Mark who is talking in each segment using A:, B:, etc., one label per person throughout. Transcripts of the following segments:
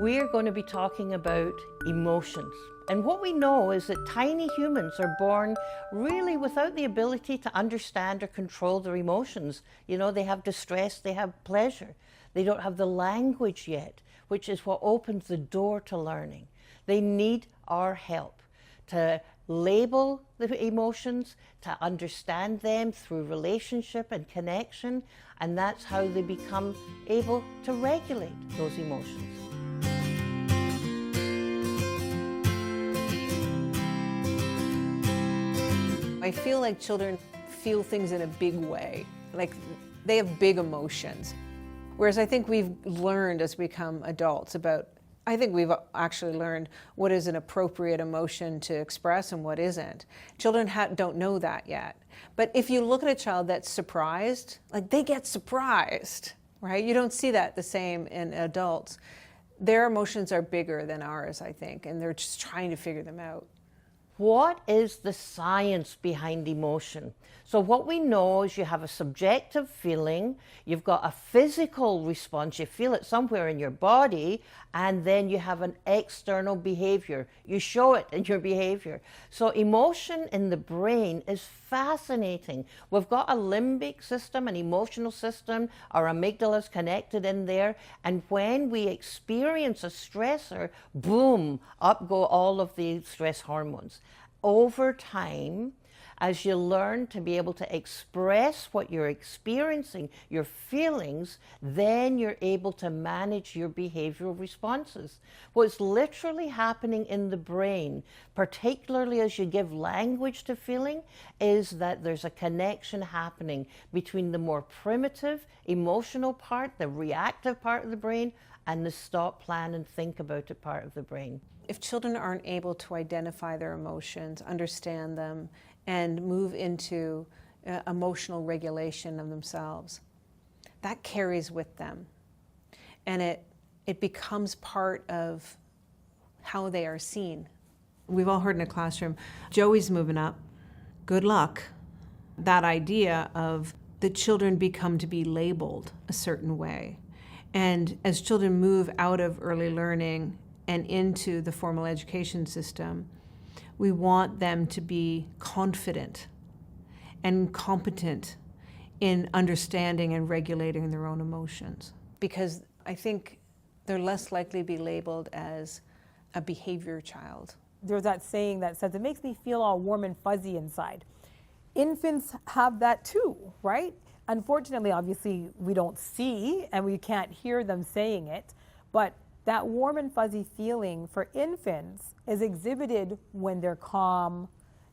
A: we are going to be talking about emotions. And what we know is that tiny humans are born really without the ability to understand or control their emotions. You know, they have distress, they have pleasure. They don't have the language yet, which is what opens the door to learning. They need our help to label the emotions, to understand them through relationship and connection, and that's how they become able to regulate those emotions.
B: I feel like children feel things in a big way, like they have big emotions. Whereas I think we've learned as we become adults I think we've actually learned what is an appropriate emotion to express and what isn't. Children don't know that yet. But if you look at a child that's surprised, like they get surprised, right? You don't see that the same in adults. Their emotions are bigger than ours, I think, and they're just trying to figure them out.
A: What is the science behind emotion? So what we know is you have a subjective feeling, you've got a physical response, you feel it somewhere in your body, and then you have an external behavior. You show it in your behavior. So emotion in the brain is fascinating. We've got a limbic system, an emotional system, our amygdala is connected in there, and when we experience a stressor, boom, up go all of the stress hormones. Over time, as you learn to be able to express what you're experiencing, your feelings, then you're able to manage your behavioral responses. What's literally happening in the brain, particularly as you give language to feeling, is that there's a connection happening between the more primitive, emotional part, the reactive part of the brain, and the stop, plan, and think about it part of the brain.
B: If children aren't able to identify their emotions, understand them, and move into emotional regulation of themselves, that carries with them. And it becomes part of how they are seen. We've all heard in a classroom, Joey's moving up, good luck. That idea of the children become to be labeled a certain way. And as children move out of early learning and into the formal education system, we want them to be confident and competent in understanding and regulating their own emotions. Because I think they're less likely to be labeled as a behavior child.
C: There's that saying that says, it makes me feel all warm and fuzzy inside. Infants have that too, right? Unfortunately, obviously, we don't see and we can't hear them saying it, but that warm and fuzzy feeling for infants is exhibited when they're calm,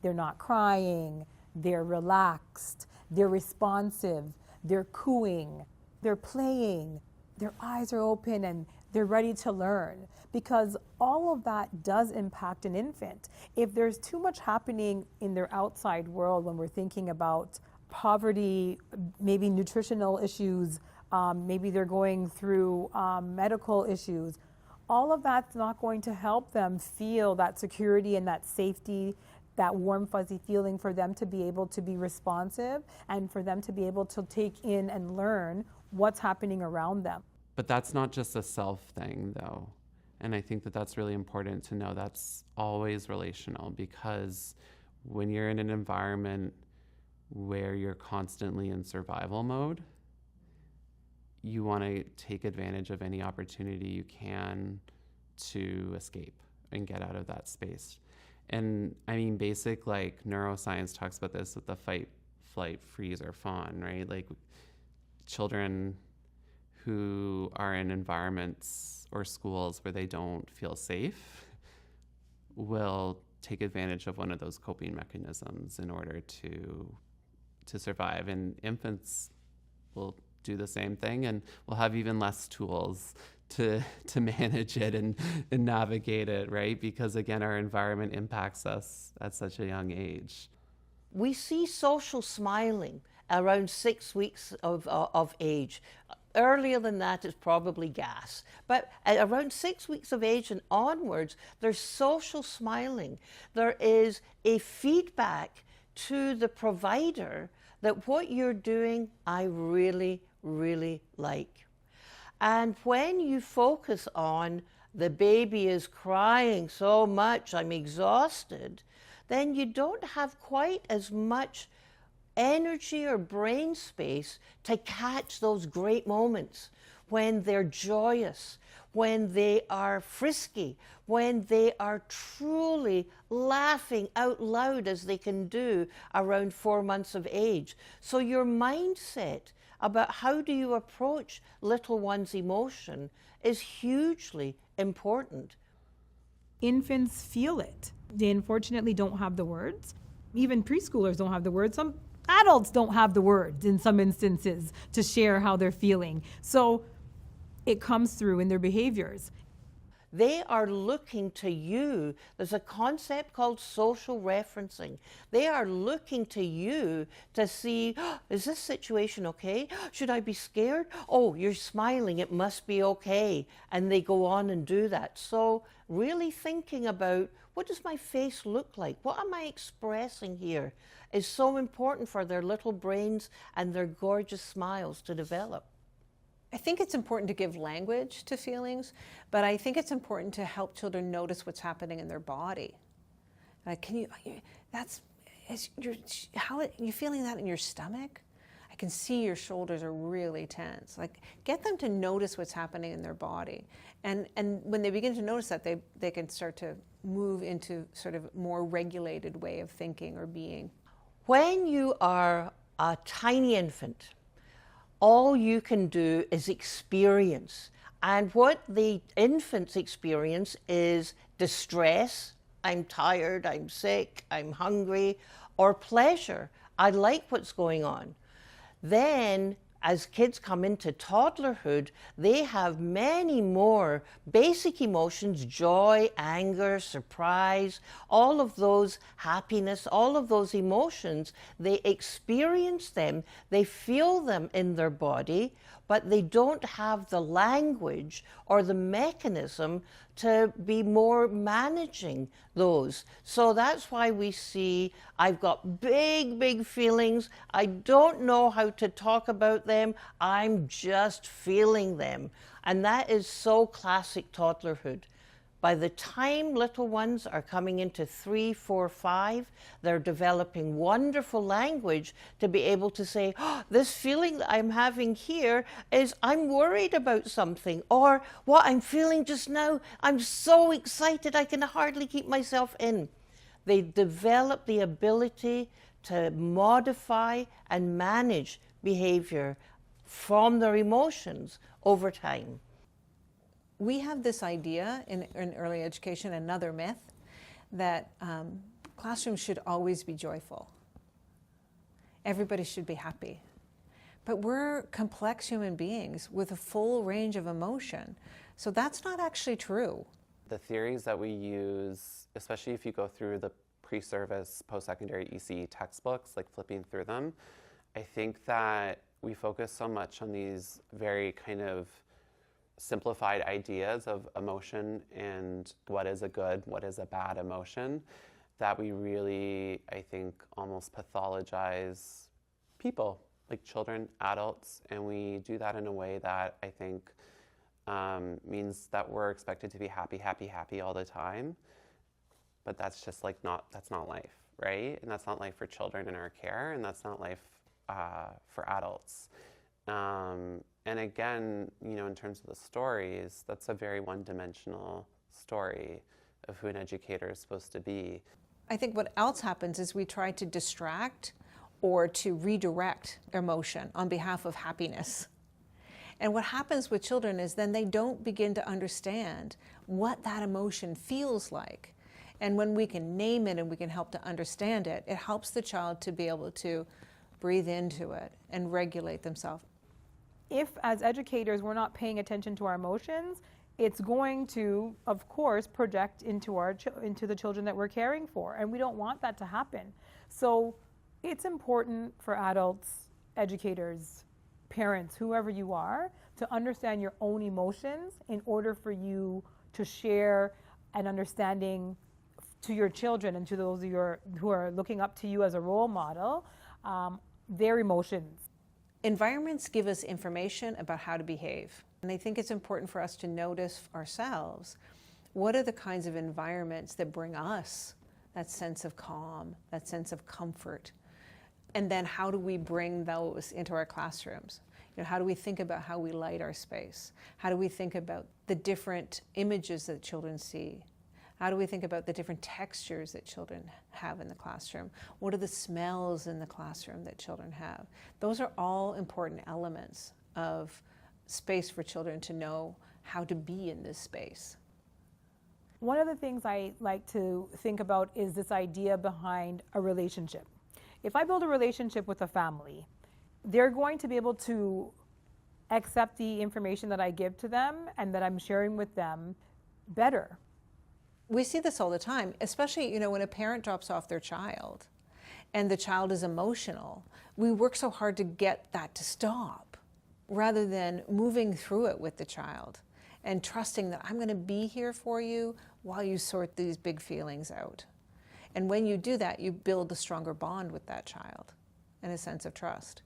C: they're not crying, they're relaxed, they're responsive, they're cooing, they're playing, their eyes are open and they're ready to learn. Because all of that does impact an infant. If there's too much happening in their outside world when we're thinking about poverty, maybe nutritional issues, maybe they're going through medical issues, all of that's not going to help them feel that security and that safety, that warm, fuzzy feeling for them to be able to be responsive and for them to be able to take in and learn what's happening around them.
D: But that's not just a self thing, though. And I think that that's really important to know. That's always relational, because when you're in an environment where you're constantly in survival mode, you want to take advantage of any opportunity you can to escape and get out of that space. And I mean, basic like neuroscience talks about this with the fight, flight, freeze, or fawn, right? Like children who are in environments or schools where they don't feel safe will take advantage of one of those coping mechanisms in order to survive. And infants will do the same thing, and we'll have even less tools to manage it and navigate it, right? Because again, our environment impacts us at such a young age.
A: We see social smiling around 6 weeks of age. Earlier than that, it's probably gas. But at around 6 weeks of age and onwards, there's social smiling. There is a feedback to the provider that what you're doing, I really, really like. And when you focus on the baby is crying so much, I'm exhausted, then you don't have quite as much energy or brain space to catch those great moments when they're joyous, when they are frisky, when they are truly laughing out loud as they can do around 4 months of age. So your mindset about how do you approach little one's emotion is hugely important.
C: Infants feel it. They unfortunately don't have the words. Even preschoolers don't have the words. Some adults don't have the words in some instances to share how they're feeling. So it comes through in their behaviors.
A: They are looking to you. There's a concept called social referencing. They are looking to you to see, oh, is this situation okay? Should I be scared? Oh, you're smiling, it must be okay. And they go on and do that. So really thinking about, what does my face look like? What am I expressing here is so important for their little brains and their gorgeous smiles to develop.
B: I think it's important to give language to feelings, but I think it's important to help children notice what's happening in their body. Like, you feeling that in your stomach? I can see your shoulders are really tense. Like, get them to notice what's happening in their body. And when they begin to notice that, they can start to move into sort of more regulated way of thinking or being.
A: When you are a tiny infant, all you can do is experience. And what the infants experience is distress, I'm tired, I'm sick, I'm hungry, or pleasure, I like what's going on. Then, as kids come into toddlerhood, they have many more basic emotions, joy, anger, surprise, all of those happiness, all of those emotions. They experience them, they feel them in their body, but they don't have the language or the mechanism to be more managing those. So that's why we see, I've got big, big feelings. I don't know how to talk about them. I'm just feeling them. And that is so classic toddlerhood. By the time little ones are coming into 3, 4, 5, they're developing wonderful language to be able to say, oh, this feeling that I'm having here is I'm worried about something, or what I'm feeling just now, I'm so excited I can hardly keep myself in. They develop the ability to modify and manage behavior from their emotions over time.
B: We have this idea in early education, another myth, that classrooms should always be joyful. Everybody should be happy. But we're complex human beings with a full range of emotion. So that's not actually true.
D: The theories that we use, especially if you go through the pre-service, post-secondary ECE textbooks, like flipping through them, I think that we focus so much on these very kind of simplified ideas of emotion and what is a good, what is a bad emotion, that we really, I think, almost pathologize people, like children, adults, and we do that in a way that I think means that we're expected to be happy, happy, happy all the time. But that's just like that's not life, right? And that's not life for children in our care, and that's not life for adults. And again, you know, in terms of the stories, that's a very one-dimensional story of who an educator is supposed to be.
B: I think what else happens is we try to distract or to redirect emotion on behalf of happiness. And what happens with children is then they don't begin to understand what that emotion feels like. And when we can name it and we can help to understand it, it helps the child to be able to breathe into it and regulate themselves.
C: If, as educators, we're not paying attention to our emotions, it's going to, of course, project into into the children that we're caring for, and we don't want that to happen. So it's important for adults, educators, parents, whoever you are, to understand your own emotions in order for you to share an understanding to your children and to those who are looking up to you as a role model, their emotions.
B: Environments give us information about how to behave. And I think it's important for us to notice ourselves, what are the kinds of environments that bring us that sense of calm, that sense of comfort? And then how do we bring those into our classrooms? How do we think about how we light our space? How do we think about the different images that children see? How do we think about the different textures that children have in the classroom? What are the smells in the classroom that children have? Those are all important elements of space for children to know how to be in this space.
C: One of the things I like to think about is this idea behind a relationship. If I build a relationship with a family, they're going to be able to accept the information that I give to them and that I'm sharing with them better.
B: We see this all the time, especially, when a parent drops off their child and the child is emotional. We work so hard to get that to stop rather than moving through it with the child and trusting that I'm going to be here for you while you sort these big feelings out. And when you do that, you build a stronger bond with that child and a sense of trust.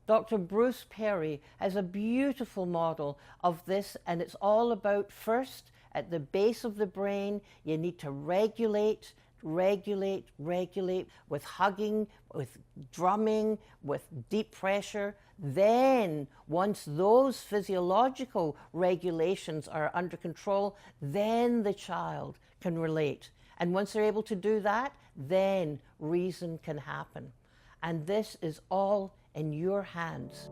A: Dr. Bruce Perry has a beautiful model of this, and it's all about first, at the base of the brain, you need to regulate with hugging, with drumming, with deep pressure. Then, once those physiological regulations are under control, then the child can relate. And once they're able to do that, then reason can happen. And this is all in your hands.